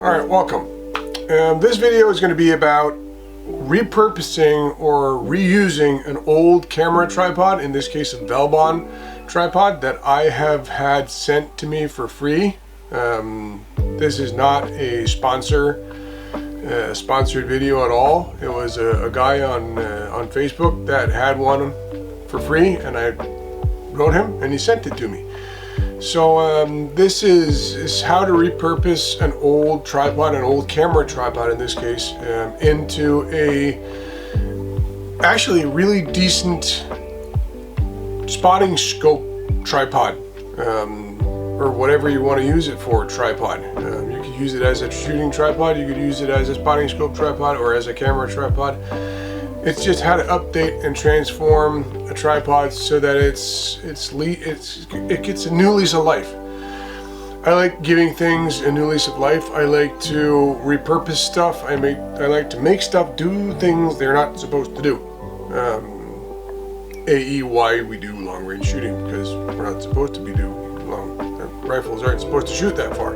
Alright, welcome. This video is going to be about repurposing or reusing an old camera tripod, in this case a Velbon tripod that I have had sent to me for free. This is not a sponsored video at all. It was a guy on Facebook that had one for free, and I wrote him and he sent it to me. So this is how to repurpose an old tripod, an old camera tripod in this case, into a actually really decent spotting scope tripod, or whatever you want to use it for, tripod. You could use it as a shooting tripod, you could use it as a spotting scope tripod, or as a camera tripod. It's just how to update and transform a tripod so that it gets a new lease of life. I like giving things a new lease of life. I like to repurpose stuff. I like to make stuff do things they're not supposed to do. A.e. why we do long range shooting, because we're not supposed to be rifles aren't supposed to shoot that far,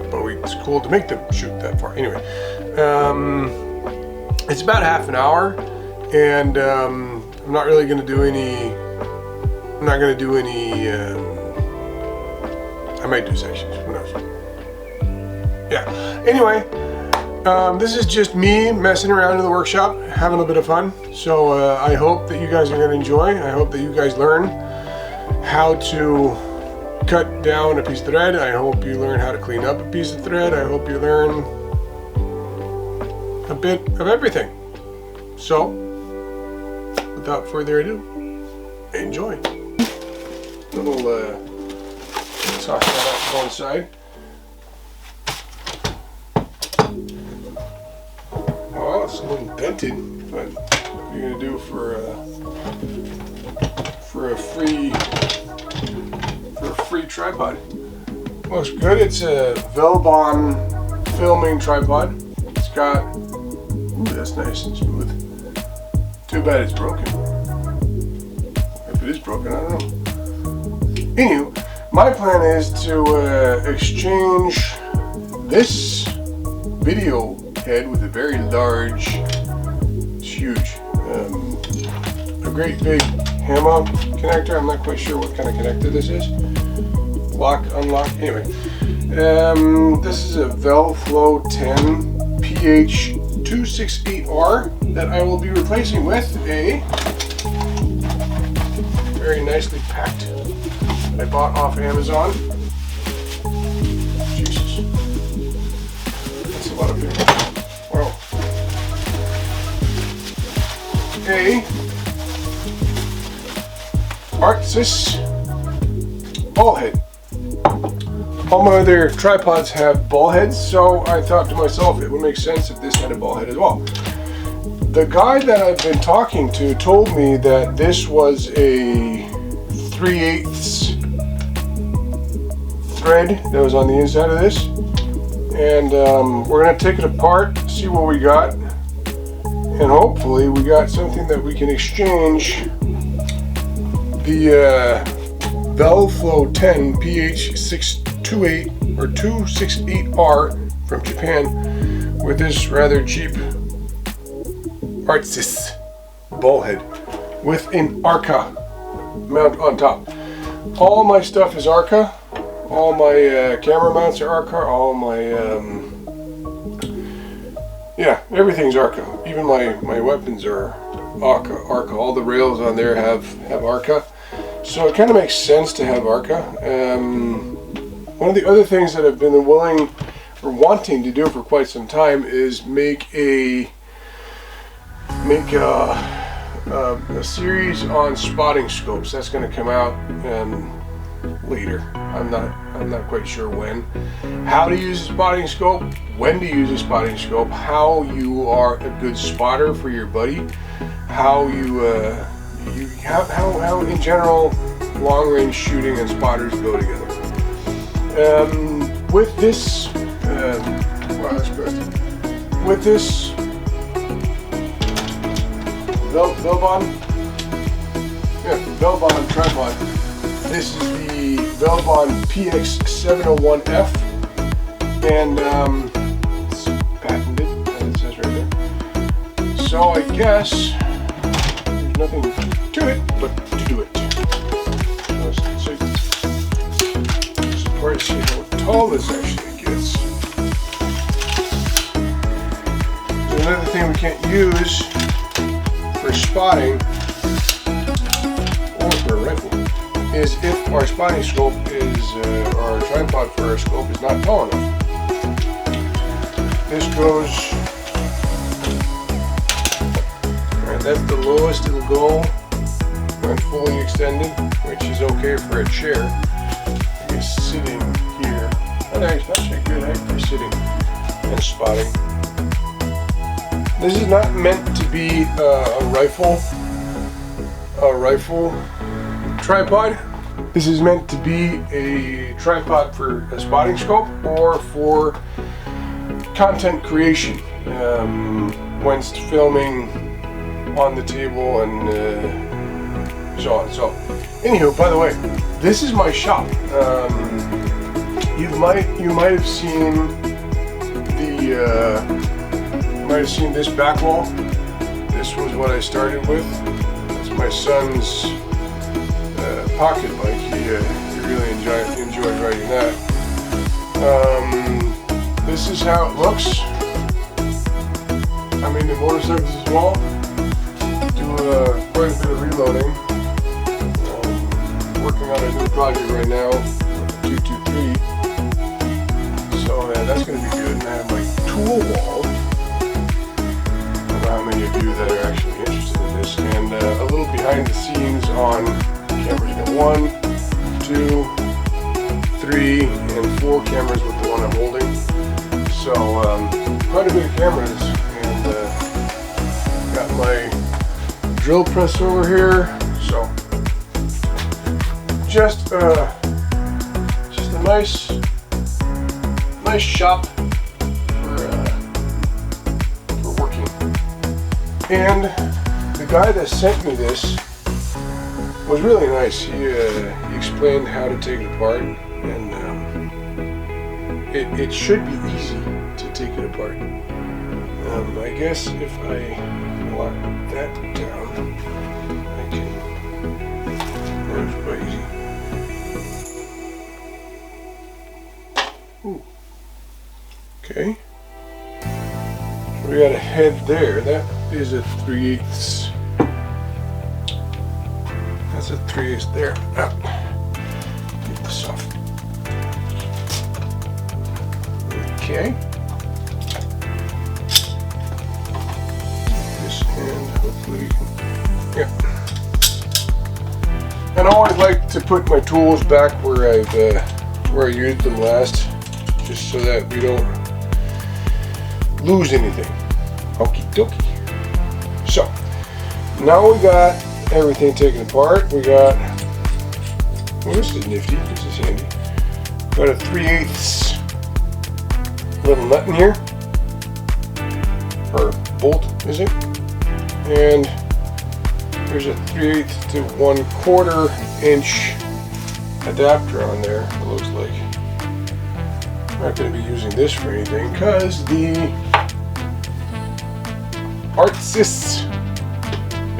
but it's cool to make them shoot that far. Anyway, it's about half an hour, and I'm not really going to do any. I might do sections. Who knows? Yeah. Anyway, this is just me messing around in the workshop, having a bit of fun. So I hope that you guys are going to enjoy. I hope that you guys learn how to cut down a piece of thread. I hope you learn how to clean up a piece of thread. I hope you learn a bit of everything. So, without further ado, enjoy. Little toss that up to one side. Well, it's a little dented, but what are you gonna do for a free tripod? Looks good. It's a Velbon filming tripod. It's got, ooh, that's nice and smooth. Too bad it's broken. If it is broken, I don't know. Anywho, my plan is to exchange this video head with a very large, it's huge, a great big hammer connector. I'm not quite sure what kind of connector this is. Lock, unlock, anyway. This is a Velflow 10 PH268R that I will be replacing with a very nicely packed that I bought off Amazon. Jesus, that's a lot of paper. Wow. A Artsys ball head. All my other tripods have ball heads, so I thought to myself it would make sense if this had a ball head as well. The guy that I've been talking to told me that this was a 3/8 thread that was on the inside of this, and we're going to take it apart, see what we got, and hopefully we got something that we can exchange the Velflow 10 PH628 or 268R from Japan with this rather cheap Artsys ball head with an Arca mount on top. All my stuff is Arca. All my camera mounts are Arca. All my everything's Arca. Even my weapons are Arca. All the rails on there have Arca. So it kind of makes sense to have Arca. One of the other things that I've been willing or wanting to do for quite some time is make a series on spotting scopes. That's going to come out later. I'm not quite sure when. How to use a spotting scope, when to use a spotting scope, how you are a good spotter for your buddy, how how in general long range shooting and spotters go together. With this Velbon tripod. This is the Velbon PX701F. and it's patented, as it says right there. So I guess there's nothing to it but to do it. So let's see how tall this actually gets. So another thing we can't use for spotting or for a rifle is if our spotting scope is, or our tripod for our scope is not tall enough. This goes, right, that's the lowest it'll go when fully extended, which is okay for a chair. It's sitting here. That's actually a good height for sitting and spotting. This is not meant to be a rifle tripod. This is meant to be a tripod for a spotting scope or for content creation, when filming on the table and so on. So, anywho, by the way, this is my shop. You might have seen this back wall. This was what I started with. It's my son's pocket bike. He really enjoyed riding that. This is how it looks. I'm into motorcycles as well. Do quite a bit of reloading. Working on a new project right now with the 223. So that's going to be good. And I have my tool wall. I don't know how many of you that are actually interested in this. And a little behind the scenes on cameras. You got 1, 2, 3, and 4 cameras with the one I'm holding. So quite a bit of cameras, and got my drill press over here. So just a nice shop for working. And the guy that sent me this was really nice. He explained how to take it apart, and it should be easy to take it apart. I guess if I lock that down, I can. That's quite easy. Ooh. Okay. So we got a head there. That is a 3/8. That's a 3/8 there. Get this off. Okay. This end, hopefully we can. Yeah. And I always like to put my tools back where I used them last, just so that we don't lose anything. Okie dokie. So now we got everything taken apart. We got, well, this is nifty. This is handy. Got a 3/8 little nut in here, or bolt, is it? And there's a 3/8 to 1/4 inch adapter on there. It looks like. I'm not going to be using this for anything because the Artsys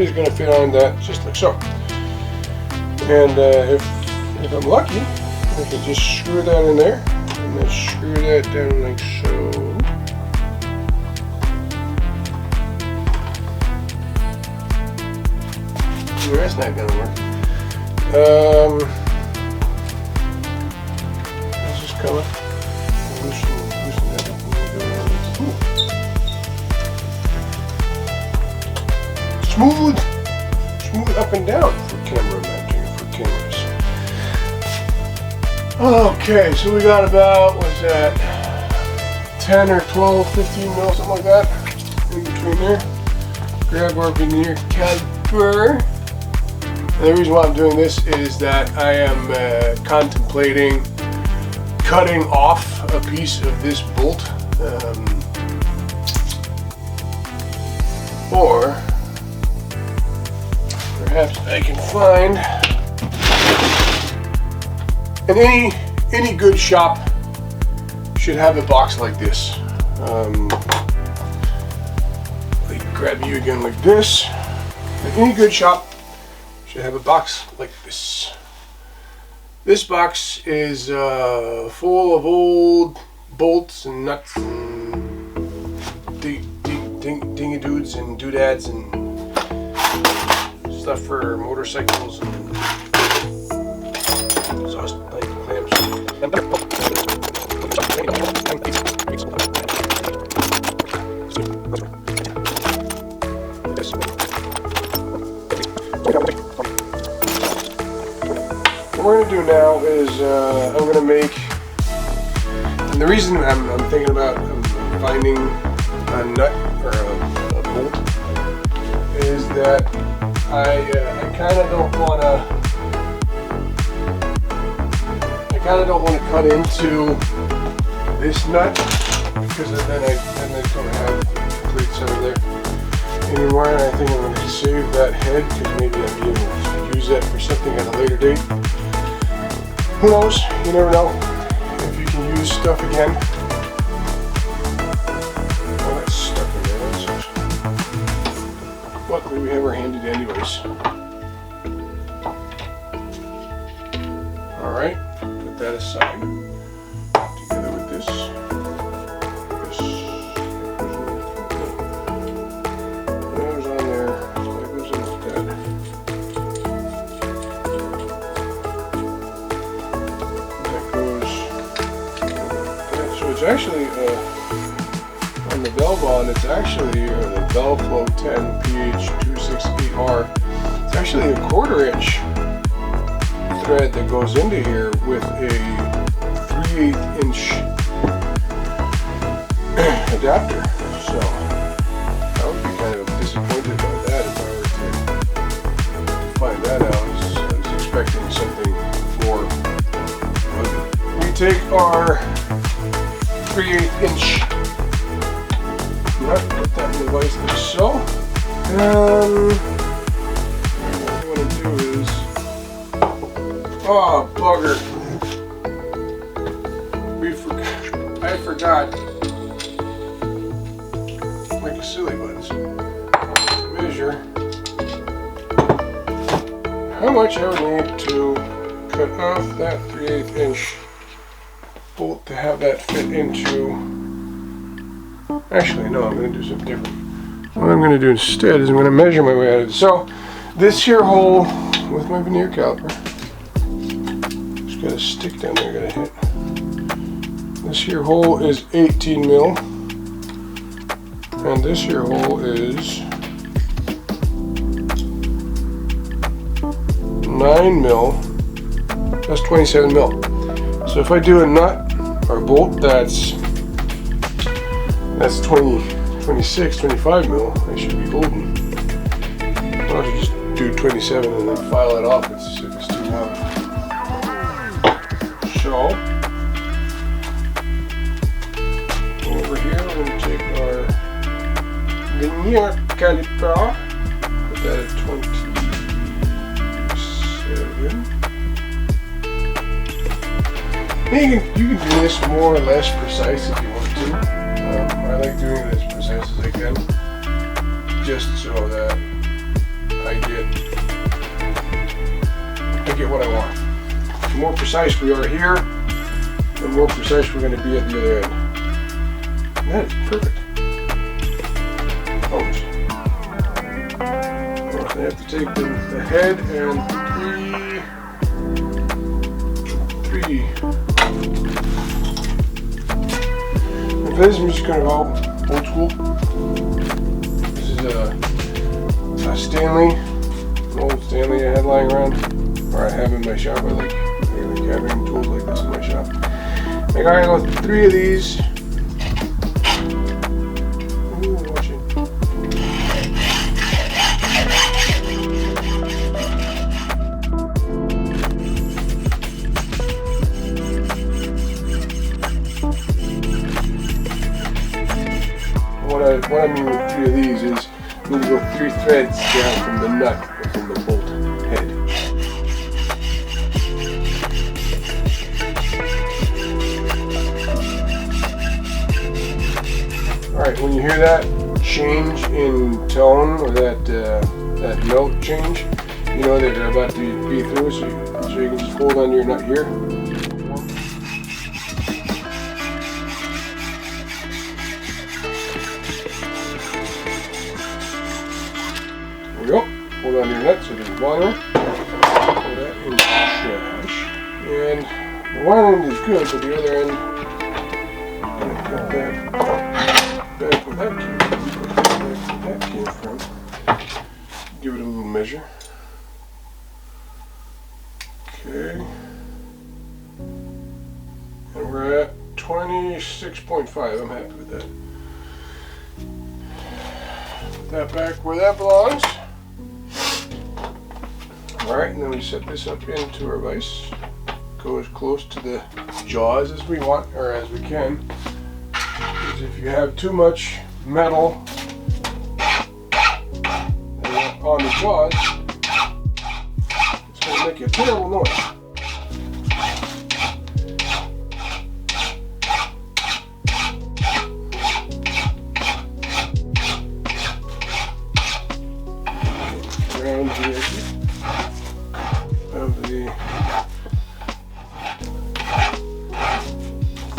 is going to fit on that just like so. And if I'm lucky, I can just screw that in there. And then screw that down like so. The rest not gonna work. Let's just come up. Loosen that up. Smooth up and down for camera mounting for cameras. Okay, so we got about, what's that, 10 or 12, 15 mil, something like that, in between there. Grab our veneer caliper. And the reason why I'm doing this is that I am contemplating cutting off a piece of this bolt, or perhaps I can find. And any good shop should have a box like this. Grab you again like this. Any good shop should have a box like this. This box is full of old bolts and nuts and dingy-doods and doodads and stuff for motorcycles and exhaust pipe clamps. What we're going to do now is I'm going to make, and the reason I'm thinking about finding a nut or a bolt is that I kind of don't want to cut into this nut, because then I don't have complete center there anymore, and I think I'm going to save that head because maybe I'll be able to use that for something at a later date. Who knows? You never know if you can use stuff again. Oh, that's stuck in there. Luckily we have our handy anyways. Alright, put that aside. Together with this. There's on there. So that goes in like that. It's actually on the Velbon, it's actually the Velflow 10 PH268R. It's actually a 1/4 inch thread that goes into here with a 3/8 inch adapter. So I would be kind of disappointed about that if I were to find that out. I was expecting something more. We take our 3/8 inch nut, put that in the vise like so. What I want to do is, oh bugger, I forgot, like a silly button, measure how much I would need to cut off that 3/8 inch bolt to have that fit into. Actually, no, I'm going to do something different. What I'm going to do instead is I'm going to measure my way out of it. So, this here hole with my veneer caliper, just got a stick down there, got to hit. This here hole is 18 mil, and this here hole is 9 mil. That's 27 mil. So if I do a nut or a bolt that's 26, 25 mil, I should be golden. I'll just do 27 and then file it off if it's too long. So over here we're going to take our veneer caliper, put that at 27. You can do this more or less precise if you want to. I like doing it as precise as I can, just so that I get what I want. The more precise we are here, the more precise we're going to be at the other end. And that is perfect. Ouch. I have to take the head and three. For this, I'm just going to go old school. This is a Stanley, an old Stanley I had lying around, or I have in my shop. I like having tools like this in my shop. I gotta go with 3 of these. Ooh, watch it. What I mean with 3 of these is you need to go 3 threads down from the nut or from the bolt head. Alright, when you hear that change in tone, or that note change, you know that they're about to be through, so you can just hold on your nut here. There we go. Hold on to your nut so there's water. Put that in the trash. And one end is good, but the other end, I'm going to put that back where that came from. Give it a little measure. Okay. And we're at 26.5. I'm happy with that. Put that back where that belongs. Alright, and then we set this up into our vise. Go as close to the jaws as we want, or as we can. Because if you have too much metal on the jaws, it's going to make a terrible noise. Around the edge of the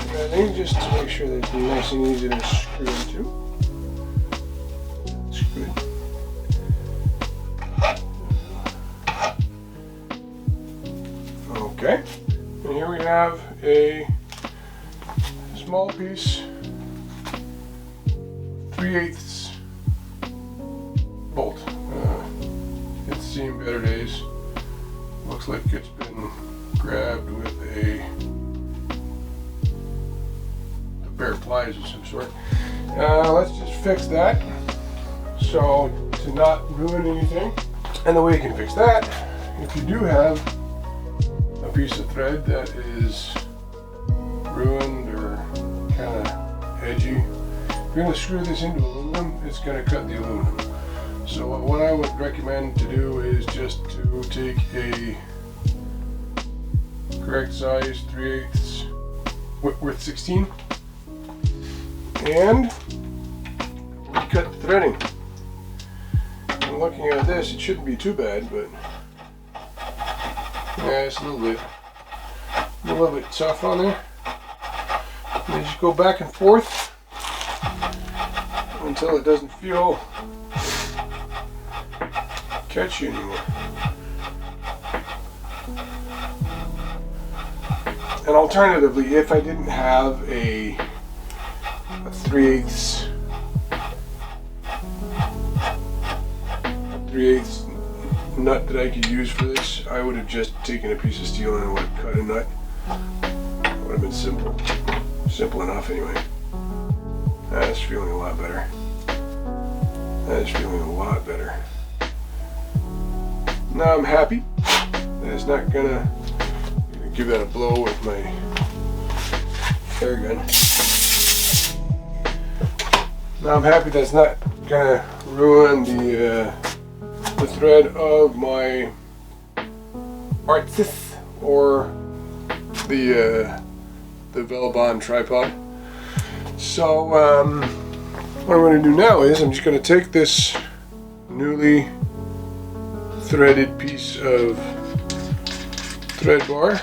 threading, just to make sure that it's nice and easy to screw into. That's good. Okay, and here we have a small piece, 3/8 bolt. It's seen better days. Looks like it's been grabbed with a pair of pliers of some sort. Let's just fix that so to not ruin anything. And the way you can fix that, if you do have a piece of thread that is ruined or kind of edgy, if you're going to screw this into aluminum, it's going to cut the aluminum. So what I would recommend to do is just to take a correct size 3/8 Whitworth 16 and cut the threading. And looking at this, it shouldn't be too bad, but yeah, it's a little bit tough on there. And you just go back and forth until it doesn't feel catchy anymore. And alternatively, if I didn't have a 3/8 nut that I could use for this, I would have just taken a piece of steel and I would have cut a nut. It would have been simple enough anyway. That's feeling a lot better. That's feeling a lot better. Now I'm happy that it's not gonna give that a blow with my air gun. Now I'm happy that's not gonna ruin the thread of my Artis or the Velobond tripod. So what I'm going to do now is I'm just going to take this newly threaded piece of thread bar,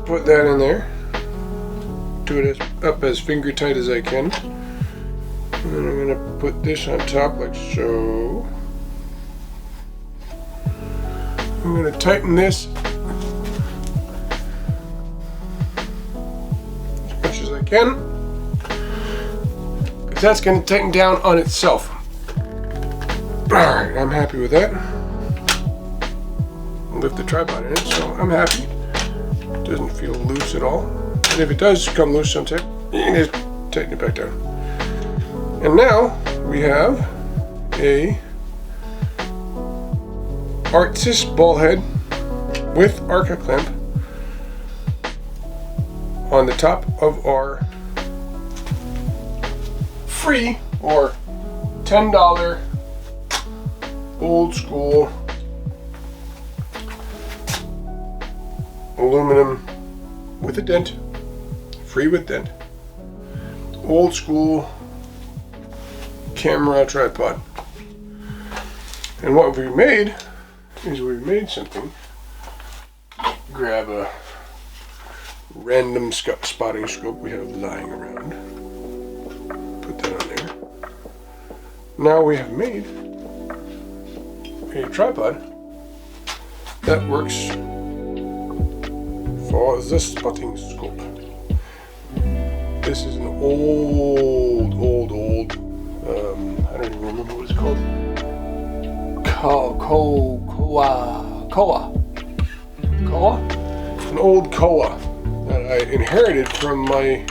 put that in there, do it up as finger tight as I can, and then I'm going to put this on top like so. I'm going to tighten this as much as I can, because that's going to tighten down on itself. Alright, I'm happy with that. I'll lift the tripod in it, so I'm happy. It doesn't feel loose at all. And if it does come loose sometime, you can just tighten it back down. And now we have a Artis ball head with Arca clamp on the top of our free or $10 old school aluminum with a dent, free with dent, old school camera tripod. And what we made is we made something. Grab a random spotting scope we have lying around. Put that on there. Now we have made a tripod that works for the spotting scope. This is an old, I don't even remember what it's called. Koa? An old Koa that I inherited from my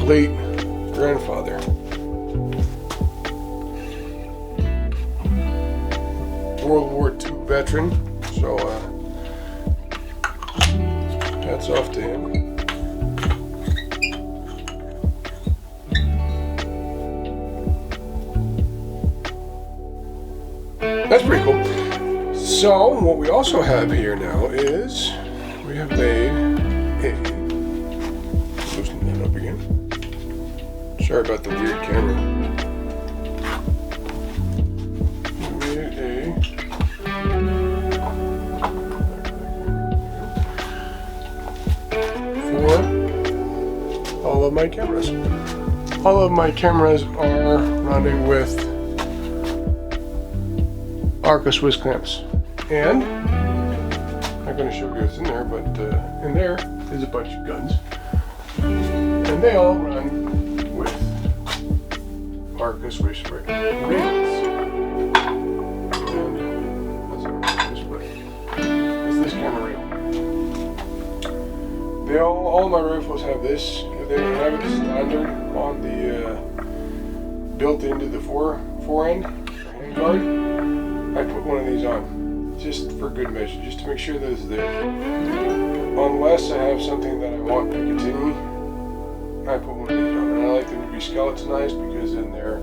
late grandfather. World War II veteran, so hats off to him. That's pretty cool. So what we also have here now is we have made a, loosen that up again. Sorry about the weird camera. We made for all of my cameras. All of my cameras are running with Arca Swiss clamps, and I'm not going to show you what's in there, but in there is a bunch of guns, and they all run with Arca Swiss rails. And that's this camera rail. They all my rifles have this. They have it standard on the built into the fore end handguard. I put one of these on, just for good measure, just to make sure that it's there. Unless I have something that I want to continue, I put one of these on. And I like them to be skeletonized because then they're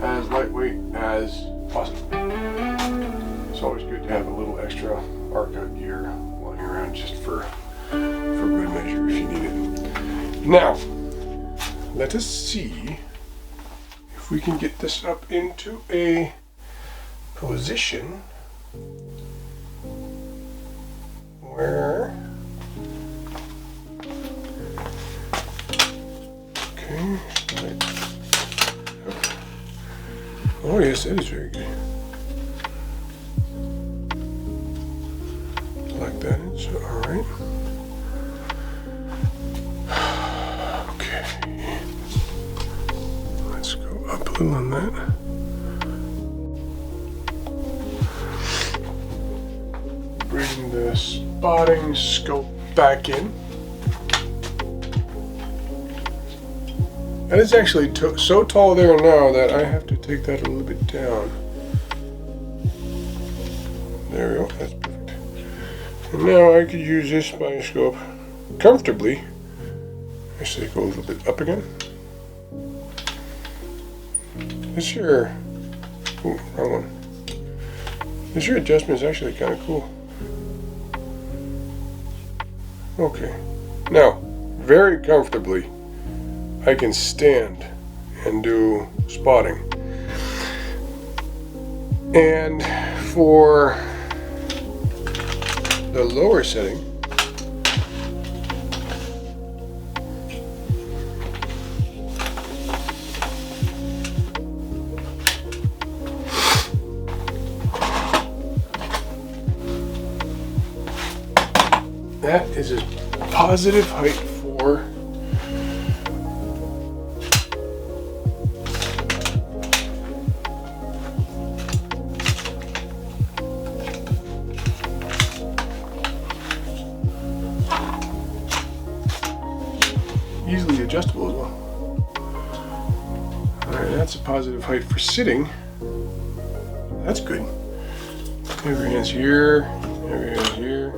as lightweight as possible. It's always good to have a little extra Arca gear lying around just for good measure if you need it. Now, let us see if we can get this up into a position where, okay, right. Oh yes, that is very good. Like that is all right. Okay, let's go up a little on that. Bring the spotting scope back in. And it's actually so tall there now that I have to take that a little bit down. There we go, that's perfect. And now I could use this spotting scope comfortably. Actually go a little bit up again. This here, ooh, wrong one. This here adjustment is actually kind of cool. Okay, now, very comfortably, I can stand and do spotting. And for the lower setting, that is a positive height for easily adjustable as well. Alright, that's a positive height for sitting. That's good. Have your hands here, have your hands here.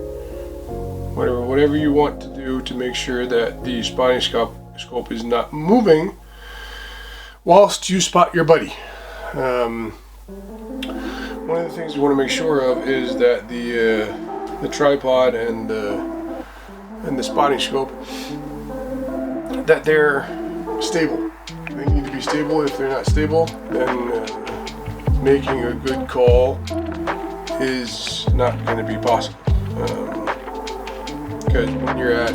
Whatever you want to do to make sure that the spotting scope is not moving whilst you spot your buddy. One of the things you want to make sure of is that the tripod and the spotting scope, that they're stable. They need to be stable. If they're not stable, then making a good call is not going to be possible. Because when you're at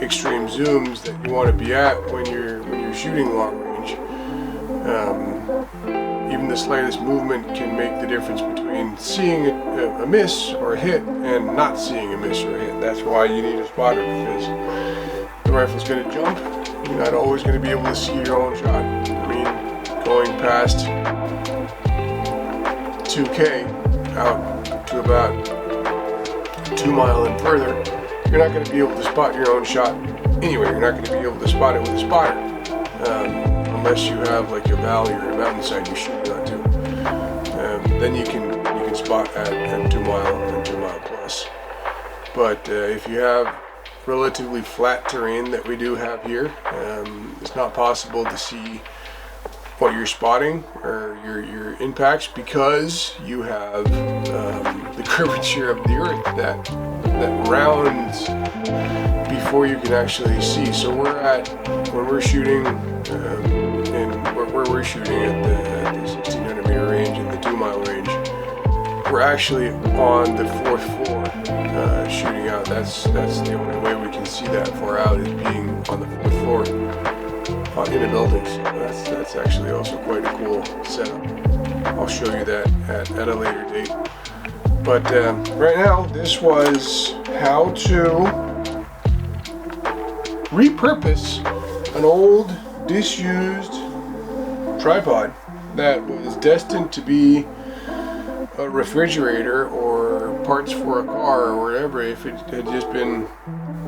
extreme zooms that you want to be at when you're shooting long range, even the slightest movement can make the difference between seeing a miss or a hit and not seeing a miss or a hit. That's why you need a spotter, because the rifle's going to jump. You're not always going to be able to see your own shot. I mean, going past 2K out to about 2 mile and further, you're not going to be able to spot your own shot anyway. You're not going to be able to spot it with a spotter, unless you have like a valley or a mountainside you're shooting onto. Then you can spot at 2 mile and 2 mile plus. But if you have relatively flat terrain that we do have here, it's not possible to see what you're spotting or your impacts, because you have the curvature of the earth that rounds before you can actually see. So when we're shooting where we're shooting at the 1600 meter range and the 2 mile range, we're actually on the 4th floor shooting out. That's the only way we can see that far out, is being on the 4th floor in a building. So that's actually also quite a cool setup. I'll show you that at a later date. But right now, this was how to repurpose an old, disused tripod that was destined to be a refrigerator or parts for a car or whatever. If it had just been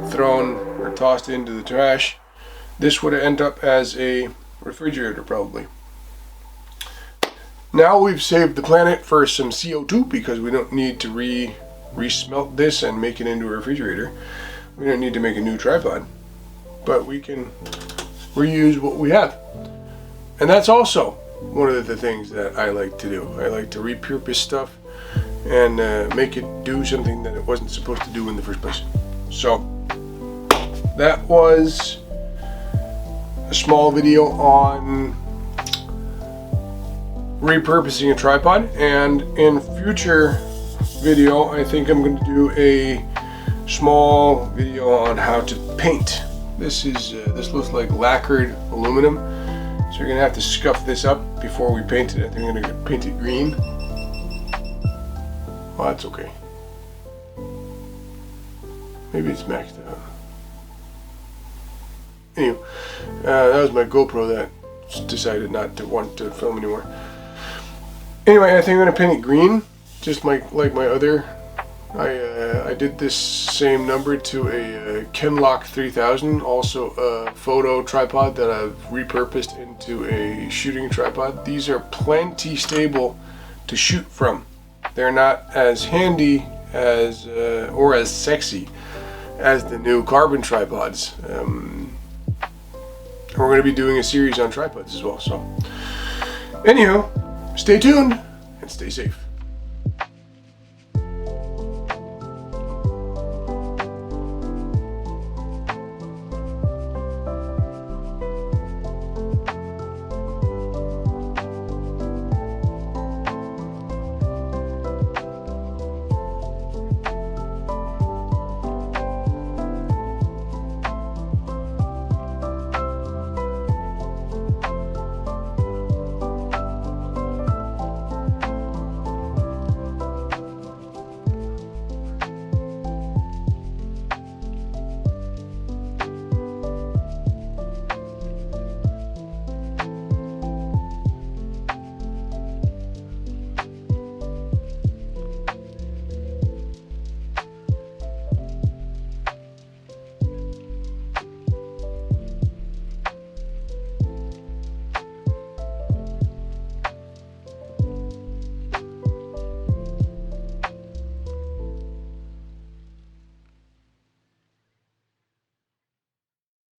thrown or tossed into the trash, this would have ended up as a refrigerator probably. Now we've saved the planet for some CO2, because we don't need to re-smelt this and make it into a refrigerator. We don't need to make a new tripod, but we can reuse what we have. And that's also one of the things that I like to do. I like to repurpose stuff and make it do something that it wasn't supposed to do in the first place. So that was a small video on repurposing a tripod, and in future video I think I'm going to do a small video on how to paint. This looks like lacquered aluminum, so you're gonna have to scuff this up before we paint it. I think I'm gonna paint it green. Well, that's okay. Maybe it's maxed out. Anyway, that was my GoPro that decided not to want to film anymore. Anyway, I think I'm gonna paint it green, just like my other. I did this same number to a Kenlock 3000, also a photo tripod that I've repurposed into a shooting tripod. These are plenty stable to shoot from. They're not as handy as or as sexy as the new carbon tripods. We're going to be doing a series on tripods as well. So, anywho, stay tuned and stay safe.